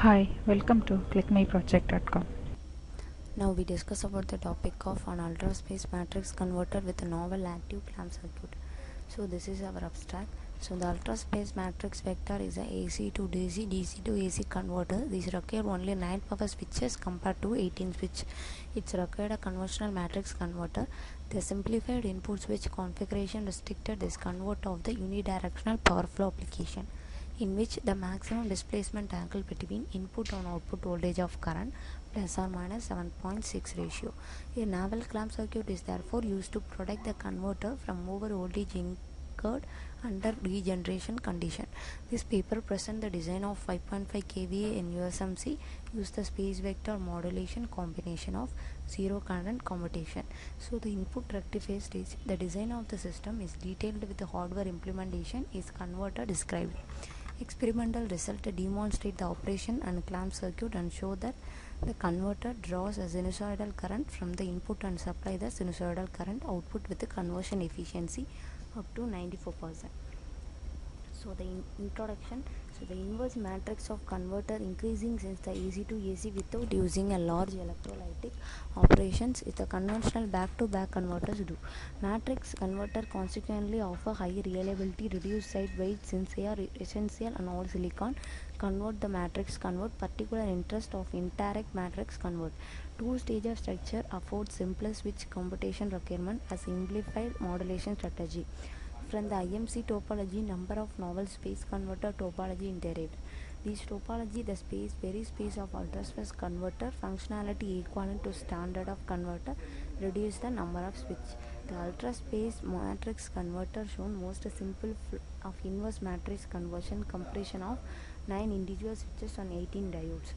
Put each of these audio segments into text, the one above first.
Hi, welcome to clickmyproject.com. Now we discuss about the topic of an ultra space matrix converter with a novel active clamp circuit. So this is our abstract. So the ultra space matrix vector is a AC to DC, DC to AC converter. These require only 9 power switches compared to 18 switch. It's required a conventional matrix converter. The simplified input switch configuration restricted this converter of the unidirectional power flow application, in which the maximum displacement angle between input and output voltage of current plus or minus 7.6 ratio. A novel clamp circuit is therefore used to protect the converter from over voltage incurred under regeneration condition. This paper presents the design of 5.5 kVA in USMC, use the space vector modulation combination of zero current commutation. So the input rectifier stage, the design of the system is detailed with the hardware implementation is converter described. Experimental result demonstrate the operation and clamp circuit and show that the converter draws a sinusoidal current from the input and supply the sinusoidal current output with the conversion efficiency up to 94%. So the introduction. So the inverse matrix of converter increasing since the AC to AC without using a large electrolytic operations is the conventional back-to-back converters do. Matrix converter consequently offer high reliability, reduced site weight since they are essential and all silicon convert the matrix convert particular interest of indirect matrix convert. Two-stage of structure affords simplest switch computation requirement as simplified modulation strategy. From the IMC topology, number of novel space converter topology in derived. This topology, the very space of ultra-space converter functionality equivalent to standard of converter, reduce the number of switch. The ultra-space matrix converter shown most simple of inverse matrix conversion compression of 9 individual switches on 18 diodes.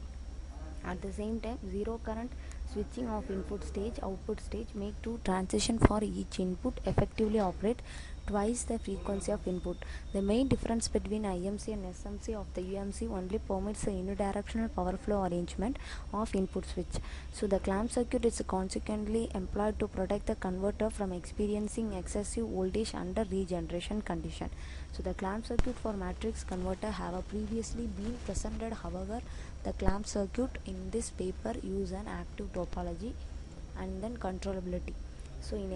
At the same time, zero current switching of input stage, output stage make two transition for each input effectively operate twice the frequency of input. The main difference between IMC and SMC of the UMC only permits the unidirectional power flow arrangement of input switch. So the clamp circuit is consequently employed to protect the converter from experiencing excessive voltage under regeneration condition. So the clamp circuit for matrix converter have previously been presented. However, the clamp circuit in this paper use an active topology and then controllability. So in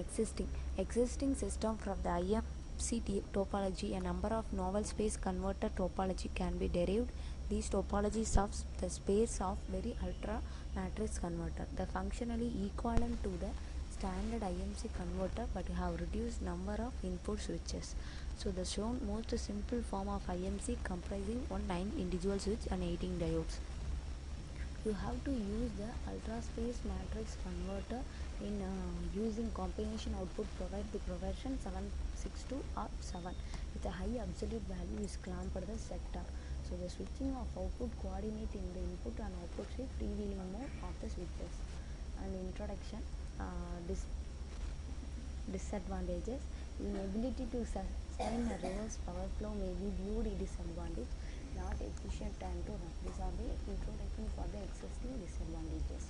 existing system from the IMC topology, a number of novel space converter topology can be derived. These topologies of the space of very ultra matrix converter, the functionally equivalent to the standard IMC converter but have reduced number of input switches. So the shown most simple form of IMC comprising 9 individual switch and 18 diodes. You have to use the ultra space matrix converter in using combination output provide the proversion 762 or 7 with a high absolute value is clamped the sector. So the switching of output coordinate in the input and output switch freewheeling mode of the switches. And introduction, disadvantages. Inability to sustain a reverse power flow may be viewed a disadvantage, not efficient time to run. These are the introduction for the existing disadvantages.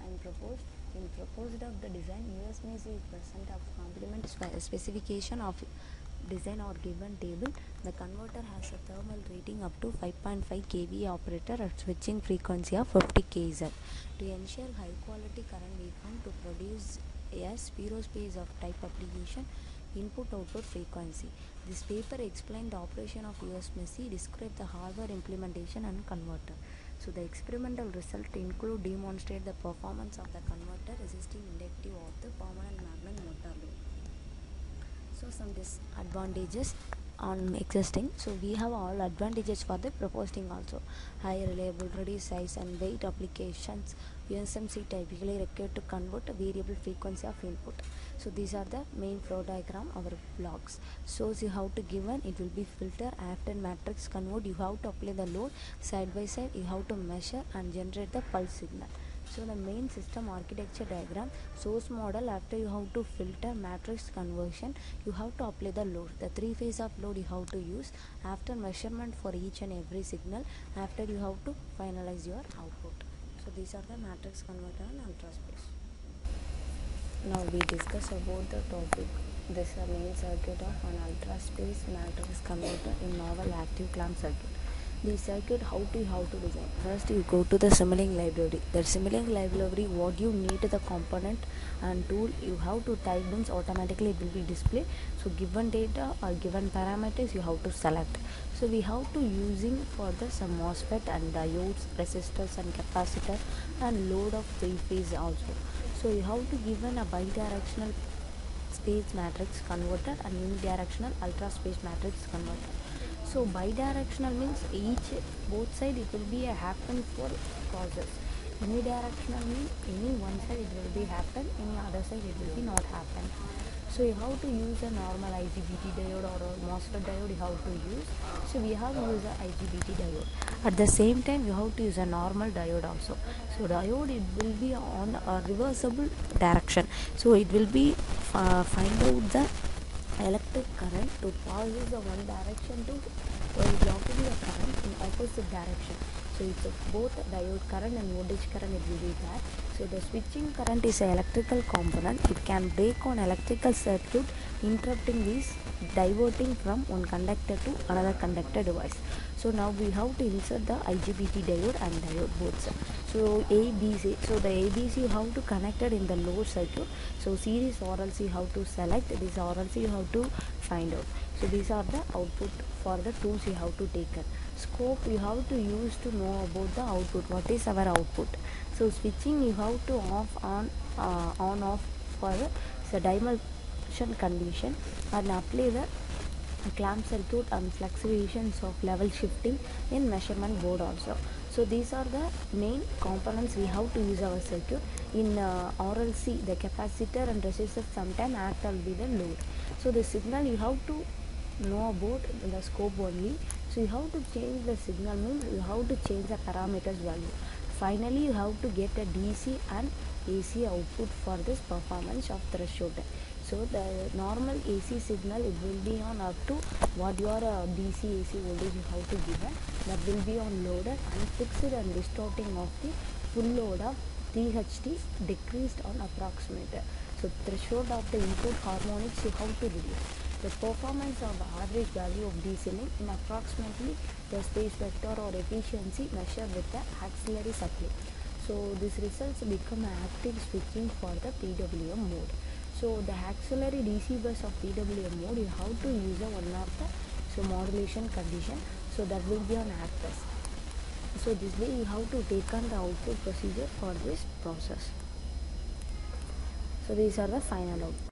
And proposed of the design, USMC is present of complement specification of design or given table. The converter has a thermal rating up to 5.5 kVA operator at switching frequency of 50 kHz. To ensure high quality current waveform to produce a spiro space of type application input output frequency. This paper explained the operation of USMC, describe the hardware implementation and converter. So the experimental result include demonstrate the performance of the converter resisting inductive of the permanent magnet motor load. So some disadvantages on existing. So we have all advantages for the proposing also. High reliability, size and weight applications. USMC typically required to convert a variable frequency of input. So these are the main flow diagram our blocks. Shows you how to given it will be filter after matrix convert. You have to apply the load side by side. You have to measure and generate the pulse signal. So the main system architecture diagram, source model, after you have to filter matrix conversion, you have to apply the load. The three phase of load you have to use after measurement for each and every signal. After you have to finalize your output. So these are the matrix converter and ultra space. Now we discuss about the topic. This is a main circuit of an ultra space matrix converter in novel active clamp circuit. The circuit, how to design. First you go to the Simulink library. The Simulink library, what you need the component and tool, you have to type means automatically it will be display. So given data or given parameters you have to select. So we have to using for the some MOSFET and diodes, resistors and capacitor and load of three phase also. So you have to given a bidirectional space matrix converter and unidirectional ultra space matrix converter. So bidirectional means both side it will be a happen for process. Unidirectional means any one side it will be happen, any other side it will be not happen. So you have to use a normal IGBT diode or a MOSFET diode you have to use. So we have to use a IGBT diode. At the same time you have to use a normal diode also. So diode it will be on a reversible direction. So it will be find out the electric current to pass the one direction to while blocking the current in opposite direction. So it's both diode current and voltage current it will be there. So the switching current is an electrical component. It can break on electrical circuit, interrupting this diverting from one conductor to another conductor device. So now we have to insert the IGBT diode and diode both. So ABC. So the ABC you have to connect it in the load circuit. So series RLC you have to select. This RLC you have to find out. So these are the output for the tools you have to take it. Scope you have to use to know about the output. What is our output? So switching you have to on off for the dimension condition and apply the clamp circuit and fluctuations of level shifting in measurement board also. So these are the main components we have to use our circuit. In RLC the capacitor and resistor sometimes act will be the load. So the signal you have to know about the scope only. So you have to change the signal means you have to change the parameters value. Finally you have to get a DC and AC output for this performance of threshold. So the normal AC signal it will be on up to what your DC AC voltage you have to give it. That will be on loaded and fixed and distorting of the full load of 3HT decreased on approximate. So threshold of the input harmonics you have to reduce. The performance of the average value of DC link in approximately the space vector or efficiency measured with the auxiliary supply. So these results become active switching for the PWM mode. So the auxiliary DC bus of PWM mode you have to use one of the modulation condition. So that will be on actors. So this way you have to take on the output procedure for this process. So these are the final output.